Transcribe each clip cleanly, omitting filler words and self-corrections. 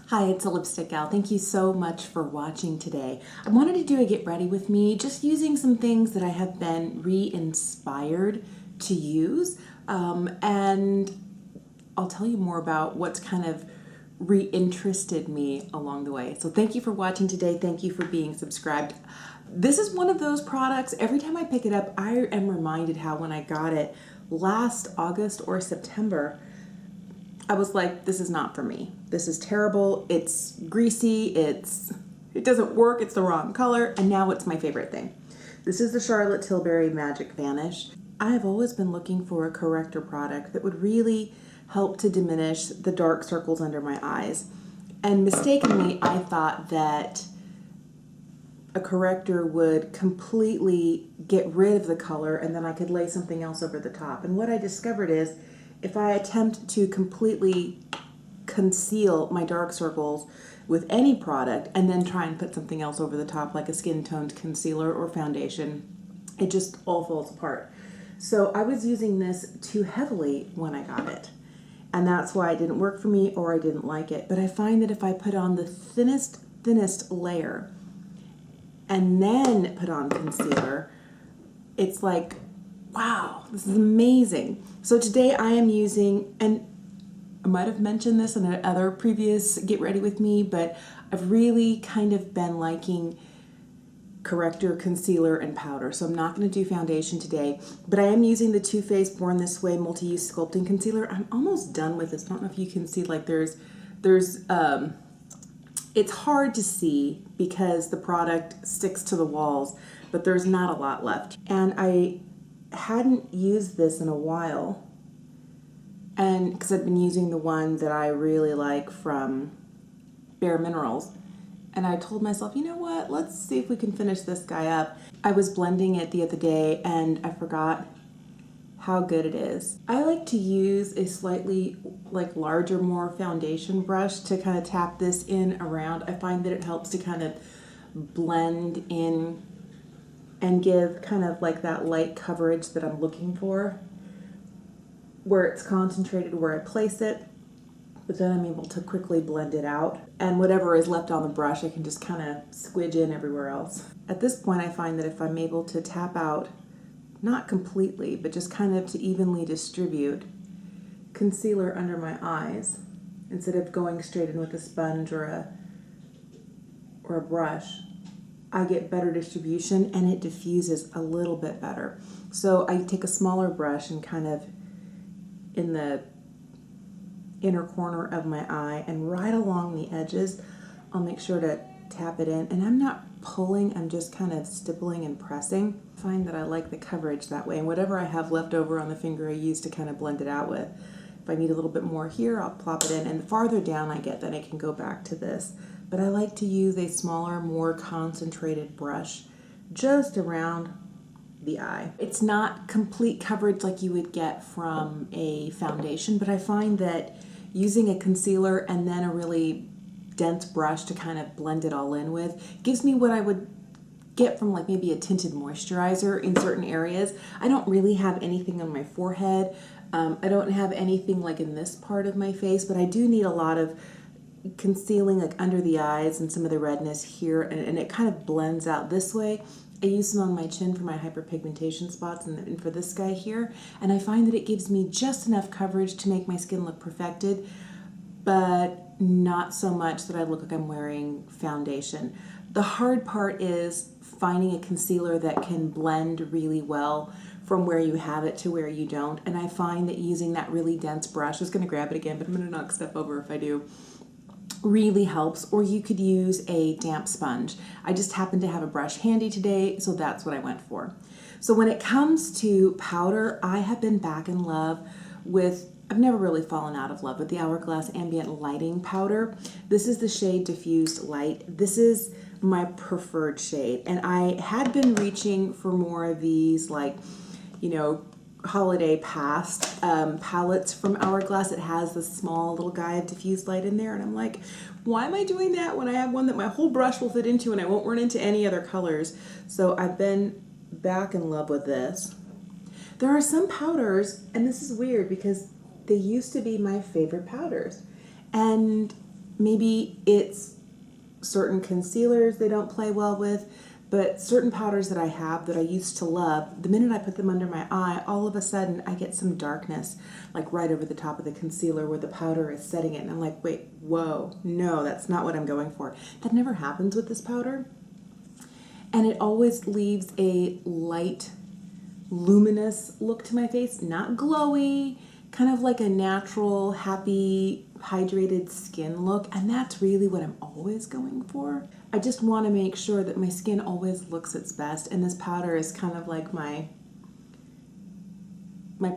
Hi, it's a lipstick gal. Thank you so much for watching today. I wanted to do a get ready with me, just using some things that I have been re-inspired to use. And I'll tell you more about what's kind of re-interested me along the way. So thank you for watching today. Thank you for being subscribed. This is one of those products, every time I pick it up, I am reminded how when I got it last August or September, I was like, this is not for me. This is terrible. It's greasy. It doesn't work. It's the wrong color. And now it's my favorite thing. This is the Charlotte Tilbury Magic Vanish. I have always been looking for a corrector product that would really help to diminish the dark circles under my eyes. And mistakenly, I thought that a corrector would completely get rid of the color and then I could lay something else over the top. And what I discovered is, if I attempt to completely conceal my dark circles with any product and then try and put something else over the top like a skin toned concealer or foundation, it just all falls apart. So I was using this too heavily when I got it. And that's why it didn't work for me or I didn't like it. But I find that if I put on the thinnest layer and then put on concealer, it's like, wow, this is amazing. So today I am using, and I might have mentioned this in another previous Get Ready With Me, but I've really kind of been liking corrector, concealer, and powder. So I'm not going to do foundation today, but I am using the Too Faced Born This Way Multi-Use Sculpting Concealer. I'm almost done with this. I don't know if you can see, like it's hard to see because the product sticks to the walls, but there's not a lot left. And I hadn't used this in a while, and because I've been using the one that I really like from Bare Minerals, and I told myself, you know what, let's see if we can finish this guy up. I was blending it the other day and I forgot how good it is. I like to use a slightly larger, more foundation brush to kind of tap this in around. I find that it helps to kind of blend in and give kind of like that light coverage that I'm looking for, where it's concentrated where I place it, but then I'm able to quickly blend it out. And whatever is left on the brush, I can just kind of squidge in everywhere else. At this point, I find that if I'm able to tap out, not completely, but just kind of to evenly distribute concealer under my eyes, instead of going straight in with a sponge or a brush, I get better distribution and it diffuses a little bit better. So I take a smaller brush and kind of in the inner corner of my eye and right along the edges, I'll make sure to tap it in. And I'm not pulling, I'm just kind of stippling and pressing. I find that I like the coverage that way. And whatever I have left over on the finger I use to kind of blend it out with. If I need a little bit more here, I'll plop it in. And the farther down I get, then I can go back to this. But I like to use a smaller, more concentrated brush just around the eye. It's not complete coverage like you would get from a foundation, but I find that using a concealer and then a really dense brush to kind of blend it all in with gives me what I would get from like maybe a tinted moisturizer in certain areas. I don't really have anything on my forehead. I don't have anything like in this part of my face, but I do need a lot of concealing like under the eyes and some of the redness here, and it kind of blends out this way. I use some on my chin for my hyperpigmentation spots and for this guy here, and I find that it gives me just enough coverage to make my skin look perfected, but not so much that I look like I'm wearing foundation. The hard part is finding a concealer that can blend really well from where you have it to where you don't, and I find that using that really dense brush, I was going to grab it again, but I'm going to knock stuff over if I do, really helps. Or you could use a damp sponge. I just happened to have a brush handy today, so that's what I went for. So when it comes to powder, I have been back in love with, I've never really fallen out of love with the Hourglass Ambient Lighting Powder. This is the shade Diffused Light. This is my preferred shade, and I had been reaching for more of these, like, you know, holiday past palettes from Hourglass. It has this small little guy of diffused light in there, and I'm like, why am I doing that when I have one that my whole brush will fit into and I won't run into any other colors? So I've been back in love with this. There are some powders, and this is weird because they used to be my favorite powders, and maybe it's certain concealers they don't play well with, but certain powders that I have that I used to love, the minute I put them under my eye, all of a sudden I get some darkness, like right over the top of the concealer where the powder is setting it. And I'm like, wait, whoa, no, that's not what I'm going for. That never happens with this powder. And it always leaves a light, luminous look to my face, not glowy, kind of like a natural, happy, hydrated skin look. And that's really what I'm always going for. I just want to make sure that my skin always looks its best, and this powder is kind of like my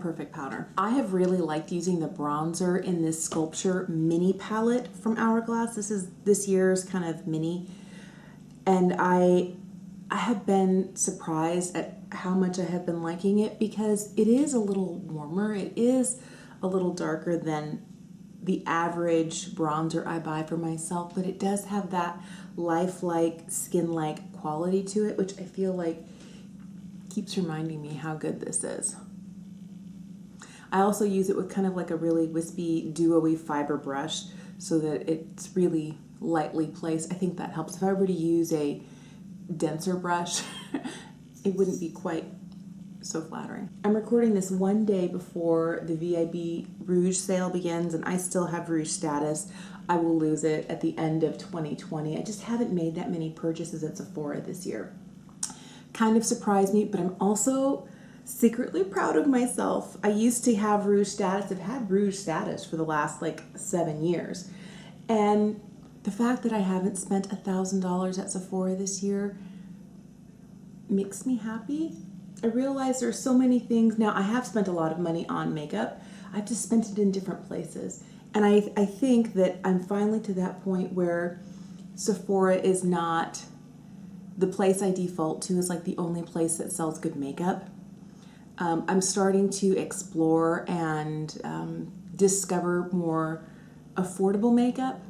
perfect powder. I have really liked using the bronzer in this Sculpture mini palette from Hourglass. This is this year's kind of mini, and I have been surprised at how much I have been liking it, because it is a little warmer. It is a little darker than the average bronzer I buy for myself, but it does have that lifelike, skin-like quality to it, which I feel like keeps reminding me how good this is. I also use it with kind of like a really wispy, dewy fiber brush so that it's really lightly placed. I think that helps. If I were to use a denser brush, it wouldn't be quite so flattering. I'm recording this one day before the VIB Rouge sale begins, and I still have Rouge status. I will lose it at the end of 2020. I just haven't made that many purchases at Sephora this year. Kind of surprised me, but I'm also secretly proud of myself. I used to have Rouge status. I've had Rouge status for the last like 7 years. And the fact that I haven't spent $1,000 at Sephora this year makes me happy. I realize there's so many things. Now, I have spent a lot of money on makeup. I've just spent it in different places. And I think that I'm finally to that point where Sephora is not the place I default to as like the only place that sells good makeup. I'm starting to explore and discover more affordable makeup,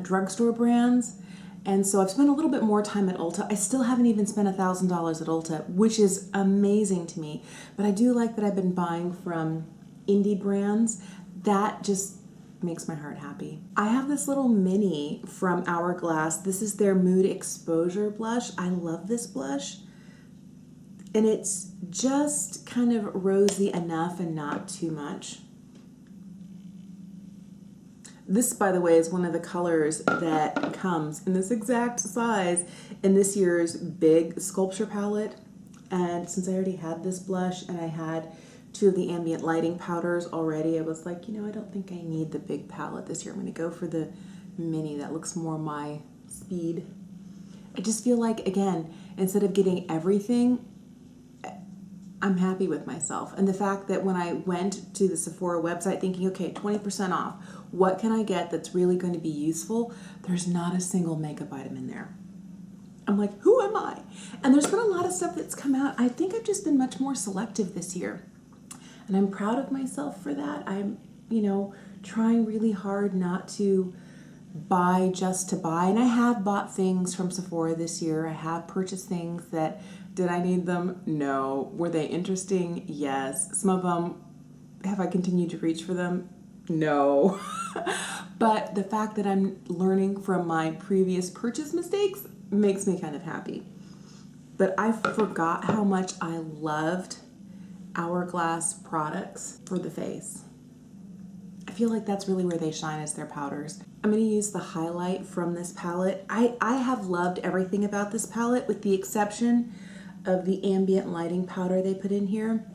drugstore brands. And so I've spent a little bit more time at Ulta. I still haven't even spent $1,000 at Ulta, which is amazing to me. But I do like that I've been buying from indie brands. That just makes my heart happy. I have this little mini from Hourglass. This is their Mood Exposure blush. I love this blush. And it's just kind of rosy enough and not too much. This, by the way, is one of the colors that comes in this exact size in this year's big Sculpture palette. And since I already had this blush and I had 2 of the Ambient lighting powders already, I was like, you know, I don't think I need the big palette this year. I'm going to go for the mini that looks more my speed. I just feel like, again, instead of getting everything, I'm happy with myself. And the fact that when I went to the Sephora website thinking, okay, 20% off, what can I get that's really going to be useful? There's not a single makeup item in there. I'm like, who am I? And there's been a lot of stuff that's come out. I think I've just been much more selective this year. And I'm proud of myself for that. I'm, you know, trying really hard not to buy just to buy. And I have bought things from Sephora this year. I have purchased things that, did I need them? No. Were they interesting? Yes. Some of them, have I continued to reach for them? No. But the fact that I'm learning from my previous purchase mistakes makes me kind of happy. But I forgot how much I loved Hourglass products for the face. I feel like that's really where they shine, as their powders. I'm going to use the highlight from this palette. I have loved everything about this palette with the exception of the Ambient lighting powder they put in here.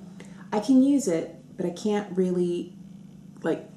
I can use it, but I can't really like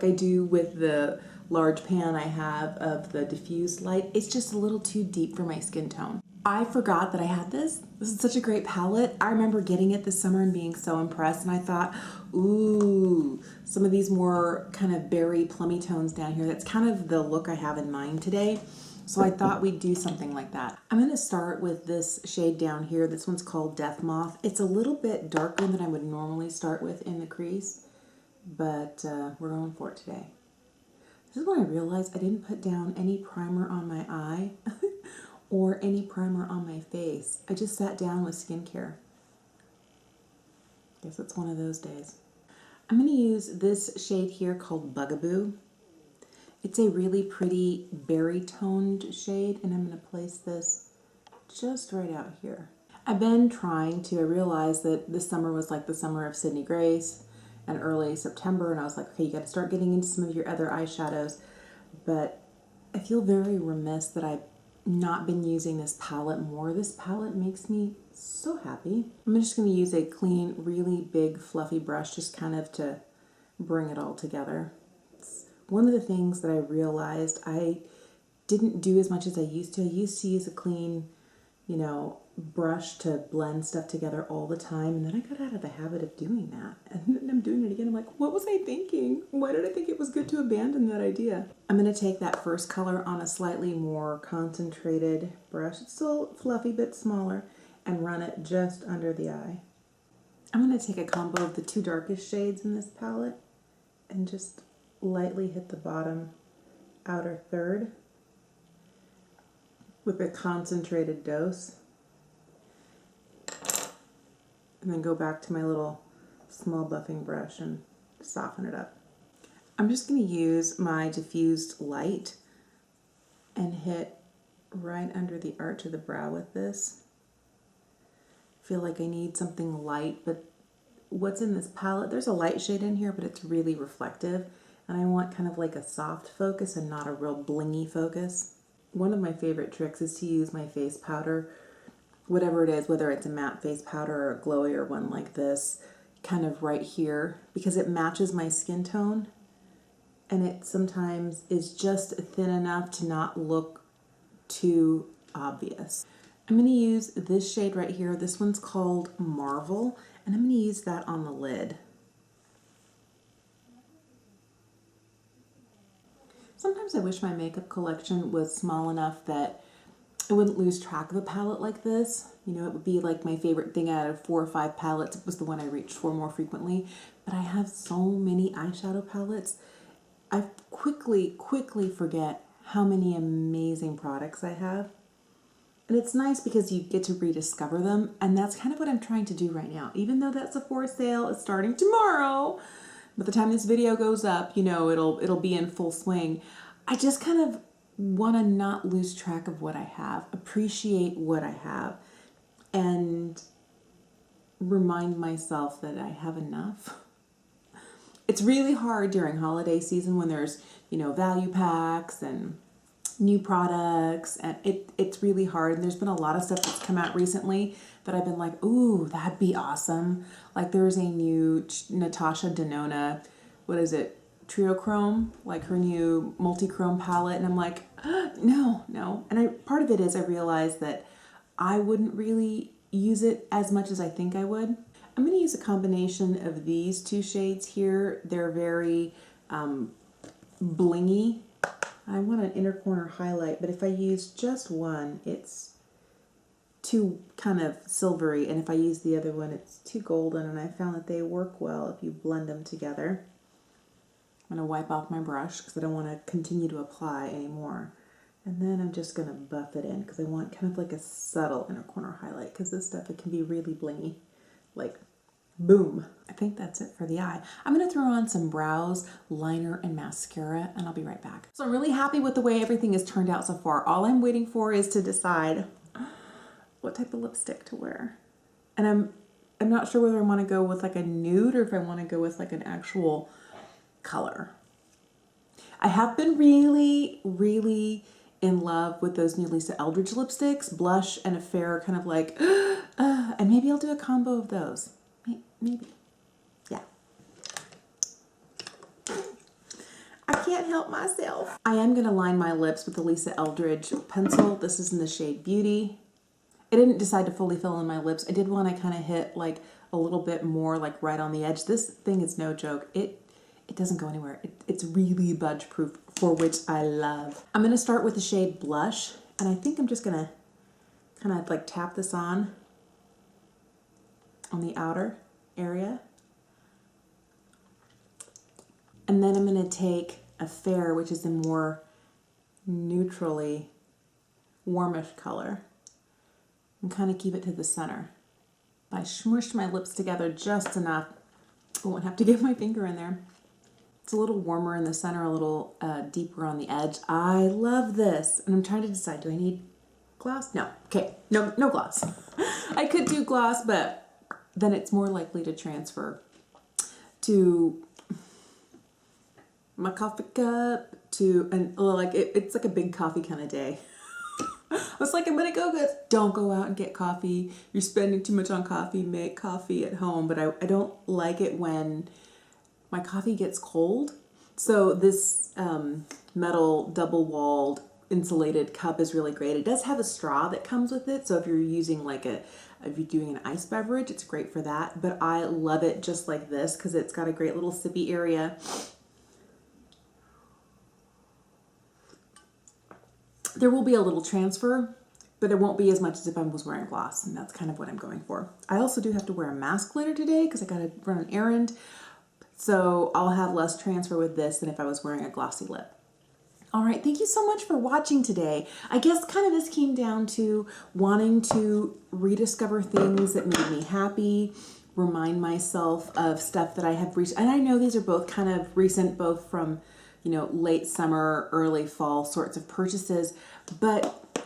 I do with the large pan I have of the Diffused light. It's just a little too deep for my skin tone. I forgot that I had this. This is such a great palette. I remember getting it this summer and being so impressed, and I thought, ooh, some of these more kind of berry plummy tones down here, that's kind of the look I have in mind today. So I thought we'd do something like that. I'm going to start with this shade down here. This one's called Death Moth. It's a little bit darker than I would normally start with in the crease, but we're going for it today. This is when I realized I didn't put down any primer on my eye or any primer on my face. I just sat down with skincare. Guess it's one of those days. I'm going to use this shade here called Bugaboo. It's a really pretty berry toned shade, and I'm going to place this just right out here. I've been trying to, I realized that this summer was like the summer of Sydney Grace and early September, and I was like, okay, you got to start getting into some of your other eyeshadows, but I feel very remiss that I've not been using this palette more. This palette makes me so happy. I'm just going to use a clean, really big, fluffy brush just kind of to bring it all together. It's one of the things that I realized I didn't do as much as I used to. I used to use a clean, you know, brush to blend stuff together all the time, and then I got out of the habit of doing that, and then I'm doing it again. I'm like, what was I thinking? Why did I think it was good to abandon that idea? I'm going to take that first color on a slightly more concentrated brush. It's still fluffy but smaller, and run it just under the eye. I'm going to take a combo of the two darkest shades in this palette and just lightly hit the bottom outer third with a concentrated dose. And then go back to my little small buffing brush and soften it up. I'm just going to use my diffused light and hit right under the arch of the brow with this. I feel like I need something light, but what's in this palette, there's a light shade in here, but it's really reflective, and I want kind of like a soft focus and not a real blingy focus. One of my favorite tricks is to use my face powder, whatever it is, whether it's a matte face powder or a glowier one like this, kind of right here, because it matches my skin tone, and it sometimes is just thin enough to not look too obvious. I'm going to use this shade right here. This one's called Marvel, and I'm going to use that on the lid. Sometimes I wish my makeup collection was small enough that I wouldn't lose track of a palette like this. You know, it would be like my favorite thing out of 4 or 5 palettes. It was the one I reached for more frequently. But I have so many eyeshadow palettes. I quickly forget how many amazing products I have. And it's nice because you get to rediscover them. And that's kind of what I'm trying to do right now. Even though that Sephora sale is starting tomorrow, by the time this video goes up, you know, it'll be in full swing. I just kind of want to not lose track of what I have, appreciate what I have, and remind myself that I have enough. It's really hard during holiday season when there's, you know, value packs and new products, and it's really hard. And there's been a lot of stuff that's come out recently that I've been like, ooh, that'd be awesome. Like there's a new Natasha Denona, what is it? Trio Chrome, like her new multi-chrome palette, and I'm like, no. And part of it is I realized that I wouldn't really use it as much as I think I would. I'm going to use a combination of these two shades here. They're very blingy. I want an inner corner highlight, but if I use just one, it's too kind of silvery, and if I use the other one, it's too golden, and I found that they work well if you blend them together. I'm going to wipe off my brush because I don't want to continue to apply anymore. And then I'm just going to buff it in because I want kind of like a subtle inner corner highlight, because this stuff, it can be really blingy. Like, boom. I think that's it for the eye. I'm going to throw on some brows, liner, and mascara, and I'll be right back. So I'm really happy with the way everything has turned out so far. All I'm waiting for is to decide what type of lipstick to wear. And I'm not sure whether I want to go with like a nude or if I want to go with like an actual color. I have been really in love with those new Lisa Eldridge lipsticks, Blush and a Fair, kind of like, and maybe I'll do a combo of those. Maybe. Yeah. I can't help myself. I am going to line my lips with the Lisa Eldridge pencil. This is in the shade Beauty. I didn't decide to fully fill in my lips. I did want to kind of hit like a little bit more like right on the edge. This thing is no joke. It doesn't go anywhere. It's really budge proof, for which I love. I'm going to start with the shade Blush, and I think I'm just going to kind of like tap this on the outer area. And then I'm going to take a Fair, which is a more neutrally warmish color, and kind of keep it to the center. I smushed my lips together just enough. I won't have to get my finger in there. It's a little warmer in the center, a little deeper on the edge. I love this. And I'm trying to decide, do I need gloss? No. Okay, no gloss. I could do gloss, but then it's more likely to transfer to my coffee cup, and like it's like a big coffee kind of day. I was like, I'm gonna go good. Don't go out and get coffee. You're spending too much on coffee. Make coffee at home. But I don't like it when my coffee gets cold. So this metal double-walled insulated cup is really great. It does have a straw that comes with it. So if you're using like if you're doing an ice beverage, it's great for that. But I love it just like this because it's got a great little sippy area. There will be a little transfer, but it won't be as much as if I was wearing gloss, and that's kind of what I'm going for. I also do have to wear a mask later today because I got to run an errand, so I'll have less transfer with this than if I was wearing a glossy lip. All right, thank you so much for watching today. I guess kind of this came down to wanting to rediscover things that made me happy, remind myself of stuff that I have reached, and I know these are both kind of recent, both from late summer, early fall sorts of purchases. But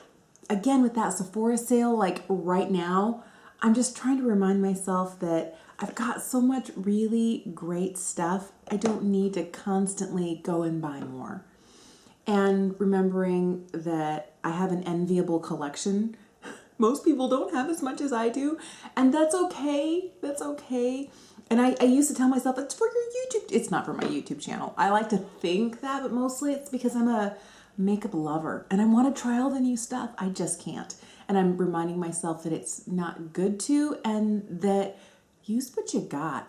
again, with that Sephora sale, like right now, I'm just trying to remind myself that I've got so much really great stuff. I don't need to constantly go and buy more. And remembering that I have an enviable collection. Most people don't have as much as I do, and that's okay. That's okay. And I used to tell myself, it's for your YouTube. It's not for my YouTube channel. I like to think that, but mostly it's because I'm a makeup lover and I want to try all the new stuff. I just can't. And I'm reminding myself that it's not good to, and that use what you got.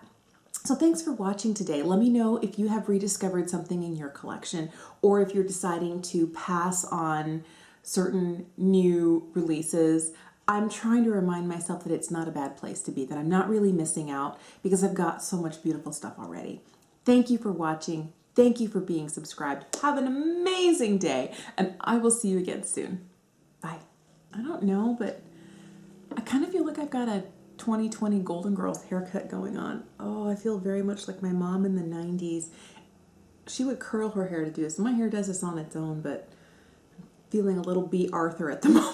So thanks for watching today. Let me know if you have rediscovered something in your collection, or if you're deciding to pass on certain new releases. I'm trying to remind myself that it's not a bad place to be, that I'm not really missing out because I've got so much beautiful stuff already. Thank you for watching. Thank you for being subscribed. Have an amazing day, and I will see you again soon. Bye. I don't know, but I kind of feel like I've got a 2020 Golden Girls haircut going on. Oh, I feel very much like my mom in the 90s. She would curl her hair to do this. My hair does this on its own, but I'm feeling a little B. Arthur at the moment.